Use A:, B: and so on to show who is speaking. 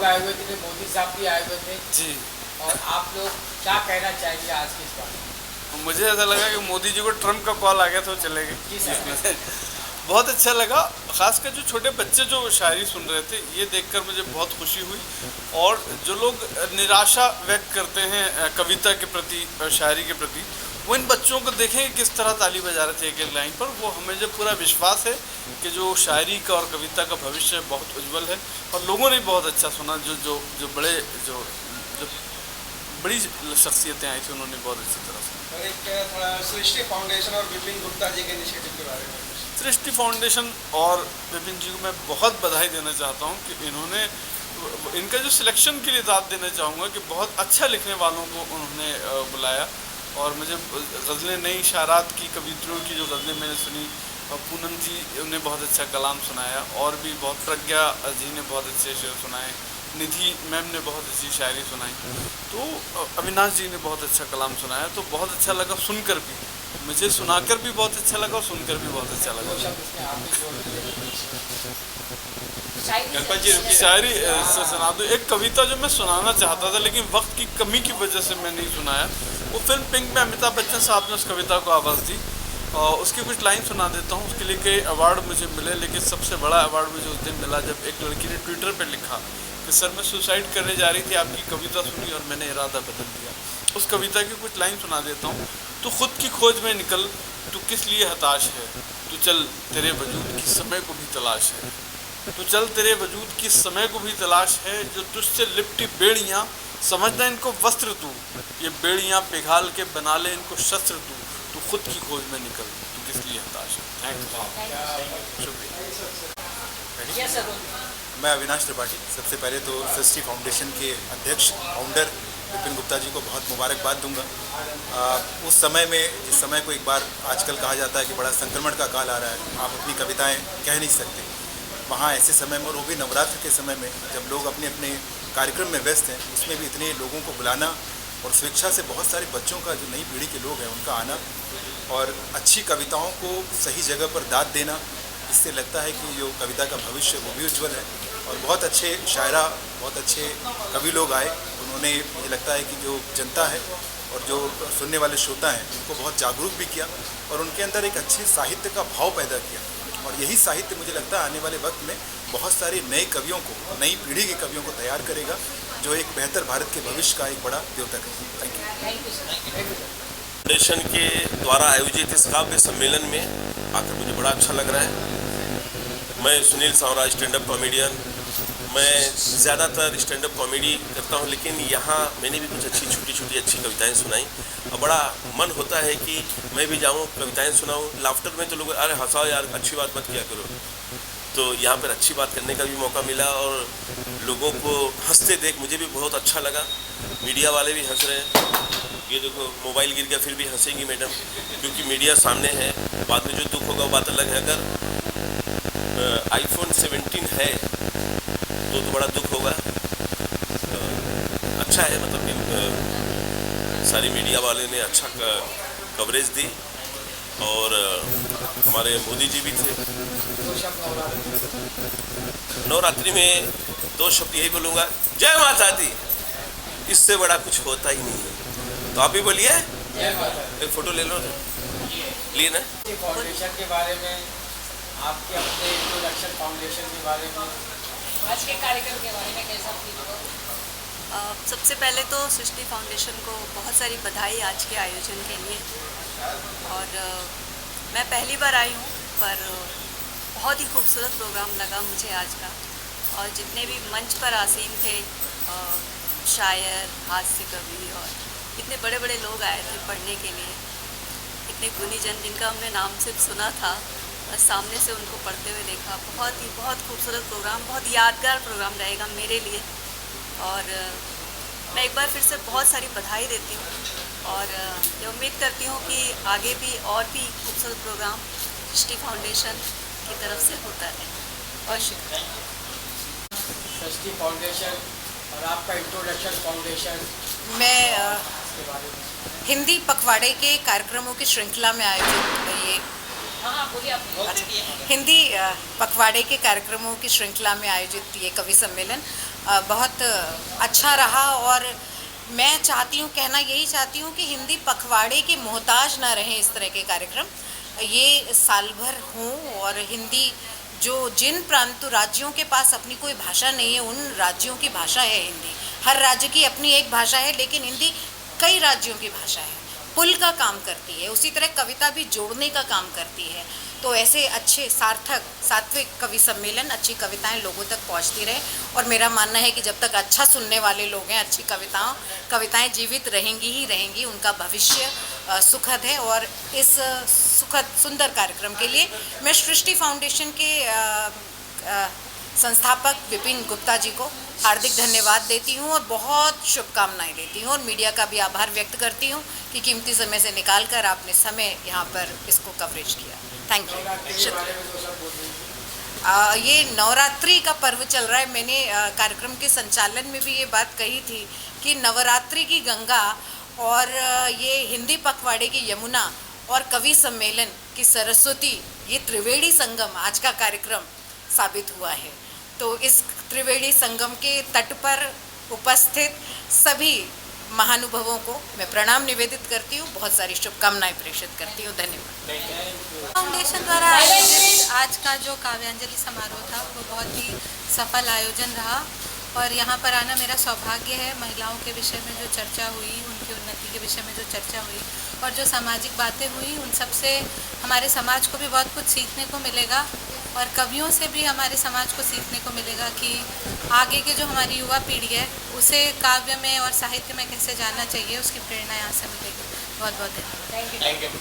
A: लोग आए हुए थे, मोदी साहब भी आए हुए थे
B: जी।
A: और आप लोग क्या कहना चाहेंगे आज की इस बात?
B: मुझे ऐसा लगा कि मोदी जी को ट्रम्प का कॉल आ गया तो चले गए
A: जी सर।
B: इसमें से। बहुत अच्छा लगा, खासकर जो छोटे बच्चे जो शायरी सुन रहे थे ये देखकर मुझे बहुत खुशी हुई। और जो लोग निराशा व्यक्त करते हैं कविता के प्रति, शायरी के प्रति, वो इन बच्चों को देखें किस तरह ताली बजा रहे थे एक एक लाइन पर। वो हमें जब पूरा विश्वास है कि जो शायरी का और कविता का भविष्य बहुत उज्जवल है। और लोगों ने बहुत अच्छा सुना, जो जो जो बड़े जो जो बड़ी शख्सियतें आई थी उन्होंने बहुत अच्छी तरह सुना।
C: और एक थोड़ा सृष्टि फाउंडेशन और विपिन गुप्ता जी के इनिशिएटिव के बारे में।
B: सृष्टि फाउंडेशन और विपिन जी को मैं बहुत बधाई देना चाहता हूँ कि इन्होंने इनका जो सिलेक्शन के लिए दाद देना चाहूँगा कि बहुत अच्छा लिखने वालों को उन्होंने बुलाया। और मुझे गज़लें, नई शायरात की, कवित्रियों की जो गज़लें मैंने सुनी, पूनम जी ने बहुत अच्छा कलाम सुनाया, और भी बहुत, प्रज्ञा जी ने बहुत अच्छे शेर सुनाए, निधि मैम ने बहुत अच्छी शायरी सुनाई, तो अविनाश जी ने बहुत अच्छा कलाम सुनाया। तो बहुत अच्छा लगा सुनकर भी, मुझे सुनाकर भी बहुत अच्छा लगा और सुनकर भी बहुत अच्छा लगा। शायरी सुना दो, एक कविता जो मैं सुनाना चाहता था लेकिन वक्त की कमी की वजह से मैं नहीं सुनाया। वो फिल्म पिंक में अमिताभ बच्चन साहब ने उस कविता को आवाज़ दी, और उसकी कुछ लाइन सुना देता हूँ। उसके लिए कई अवार्ड मुझे मिले, लेकिन सबसे बड़ा अवार्ड मुझे उस दिन मिला जब एक लड़की ने ट्विटर पर लिखा कि सर मैं सुसाइड करने जा रही थी, आपकी कविता सुनी और मैंने इरादा बदल दिया। उस कविता की कुछ लाइन सुना देता हूँ। तू खुद की खोज में निकल, तू किस लिए हताश है, तू चल तेरे वजूद की समय को भी तलाश है, तू चल तेरे वजूद की समय को भी तलाश है, जो तुझसे लिपटी बेड़ियाँ समझना इनको वस्त्र तू, ये बेड़ियाँ पिघाल के बना ले इनको शस्त्र तू खुद की खोज में निकल, तू किस लिए हताश है। थैंक यू, शुक्रिया।
D: मैं अविनाश त्रिपाठी। सबसे पहले तो सृष्टि फाउंडेशन के अध्यक्ष फाउंडर विपिन गुप्ता जी को बहुत मुबारकबाद दूंगा। उस समय में, जिस समय को एक बार आजकल कहा जाता है कि बड़ा संक्रमण का काल आ रहा है, आप अपनी कविताएं कह नहीं सकते, वहाँ ऐसे समय में, और वो भी नवरात्र के समय में जब लोग अपने अपने कार्यक्रम में व्यस्त हैं, उसमें भी इतने लोगों को बुलाना और स्वेच्छा से बहुत सारे बच्चों का, जो नई पीढ़ी के लोग हैं, उनका आना और अच्छी कविताओं को सही जगह पर दाद देना, इससे लगता है कि जो कविता का भविष्य वो भी उज्जवल है। और बहुत अच्छे शायरा, बहुत अच्छे कवि लोग आए, उन्होंने, मुझे लगता है कि जो जनता है और जो सुनने वाले श्रोता हैं उनको बहुत जागरूक भी किया और उनके अंदर एक अच्छे साहित्य का भाव पैदा किया। और यही साहित्य मुझे लगता है आने वाले वक्त में बहुत सारे नए कवियों को, नई पीढ़ी के कवियों को तैयार करेगा, जो एक बेहतर भारत के भविष्य का एक बड़ा द्योतक है। Thank you.
E: फाउंडेशन के द्वारा आयोजित इस काव्य सम्मेलन में आकर मुझे बड़ा अच्छा लग रहा है। मैं Sunil Savara, stand up comedian. मैं ज़्यादातर स्टैंड अप कॉमेडी करता हूँ, लेकिन यहाँ मैंने भी कुछ अच्छी छोटी छोटी अच्छी कविताएं सुनाई और बड़ा मन होता है कि मैं भी जाऊँ, कविताएं सुनाऊँ। लाफ्टर में तो लोग अरे हंसाओ यार, अच्छी बात मत किया करो, तो यहाँ पर अच्छी बात करने का भी मौका मिला और लोगों को हंसते देख मुझे भी बहुत अच्छा लगा। मीडिया वाले भी हंस रहे हैं, ये देखो मोबाइल गिर गया फिर भी हंसेंगी मैडम, क्योंकि मीडिया सामने है। बाद में जो दुख होगा वो बात अलग है। अगर आईफोन 17 है तो बड़ा दुख होगा। अच्छा है, मतलब कि सारी मीडिया वाले ने अच्छा कवरेज दी और हमारे मोदी जी भी थे। नवरात्रि में 2 शब्द यही बोलूँगा, जय माता दी, इससे बड़ा कुछ होता ही नहीं है। तो आप भी बोलिए, एक फोटो ले लो, लिए ना।
A: फाउंडेशन के बारे में, आपके अपने इंट्रोडक्शन फाउंडेशन के बारे में, आज के कार्यक्रम के बारे में कैसा फील हुआ?
F: सबसे पहले तो सृष्टि फाउंडेशन को बहुत सारी बधाई आज के आयोजन के लिए। और मैं पहली बार आई हूँ, पर बहुत ही खूबसूरत प्रोग्राम लगा मुझे आज का। और जितने भी मंच पर आसीन थे, शायर, हास्य कवि और इतने बड़े बड़े लोग आए थे पढ़ने के लिए, इतने गुणीजन जिनका हमने नाम सिर्फ सुना था और सामने से उनको पढ़ते हुए देखा। बहुत खूबसूरत प्रोग्राम, बहुत यादगार प्रोग्राम रहेगा मेरे लिए। और मैं एक बार फिर से बहुत सारी बधाई देती हूँ और ये उम्मीद करती हूँ कि आगे भी और भी खूबसूरत प्रोग्राम सृष्टि फाउंडेशन की तरफ से होता रहे। और शुक्रिया।
A: सृष्टि फाउंडेशन और आपका इंट्रोडक्शन फाउंडेशन,
G: मैं हिंदी पखवाड़े के कार्यक्रमों की श्रृंखला में आयोजित ये हिंदी पखवाड़े के कार्यक्रमों की श्रृंखला में आयोजित ये कवि सम्मेलन बहुत अच्छा रहा। और मैं चाहती हूँ, कहना यही चाहती हूँ कि हिंदी पखवाड़े के मोहताज ना रहें इस तरह के कार्यक्रम, ये साल भर हों। और हिंदी जो जिन प्रांतों राज्यों के पास अपनी कोई भाषा नहीं है, उन राज्यों की भाषा है हिंदी। हर राज्य की अपनी एक भाषा है, लेकिन हिंदी कई राज्यों की भाषा है, पुल का काम करती है। उसी तरह कविता भी जोड़ने का काम करती है। तो ऐसे अच्छे सार्थक सात्विक कवि सम्मेलन, अच्छी कविताएं लोगों तक पहुंचती रहे। और मेरा मानना है कि जब तक अच्छा सुनने वाले लोग हैं, अच्छी कविताएं जीवित रहेंगी ही रहेंगी, उनका भविष्य सुखद है। और इस सुखद सुंदर कार्यक्रम के लिए मैं सृष्टि फाउंडेशन के संस्थापक विपिन गुप्ता जी को हार्दिक धन्यवाद देती हूँ और बहुत शुभकामनाएं देती हूँ। और मीडिया का भी आभार व्यक्त करती हूँ कि कीमती समय से निकालकर आपने समय यहाँ पर इसको कवरेज किया। Thank you. ये नवरात्रि का पर्व चल रहा है। मैंने कार्यक्रम के संचालन में भी ये बात कही थी कि नवरात्रि की गंगा और ये हिंदी पखवाड़े की यमुना और कवि सम्मेलन की सरस्वती, ये त्रिवेणी संगम आज का कार्यक्रम साबित हुआ है। तो इस त्रिवेणी संगम के तट पर उपस्थित सभी महानुभावों को मैं प्रणाम निवेदित करती हूँ, बहुत सारी शुभकामनाएं प्रेषित करती हूँ। धन्यवाद।
H: फाउंडेशन द्वारा आयोजित आज का जो काव्यांजलि समारोह था वो बहुत ही सफल आयोजन रहा और यहाँ पर आना मेरा सौभाग्य है। महिलाओं के विषय में जो चर्चा हुई, उनकी उन्नति के विषय में जो चर्चा हुई और जो सामाजिक बातें हुई, उन सब से हमारे समाज को भी बहुत कुछ सीखने को मिलेगा और कवियों से भी हमारे समाज को सीखने को मिलेगा कि आगे के जो हमारी युवा पीढ़ी है उसे काव्य में और साहित्य में कैसे जानना चाहिए, उसकी प्रेरणा यहाँ से मिलेगी। बहुत बहुत धन्यवाद।
A: Thank you.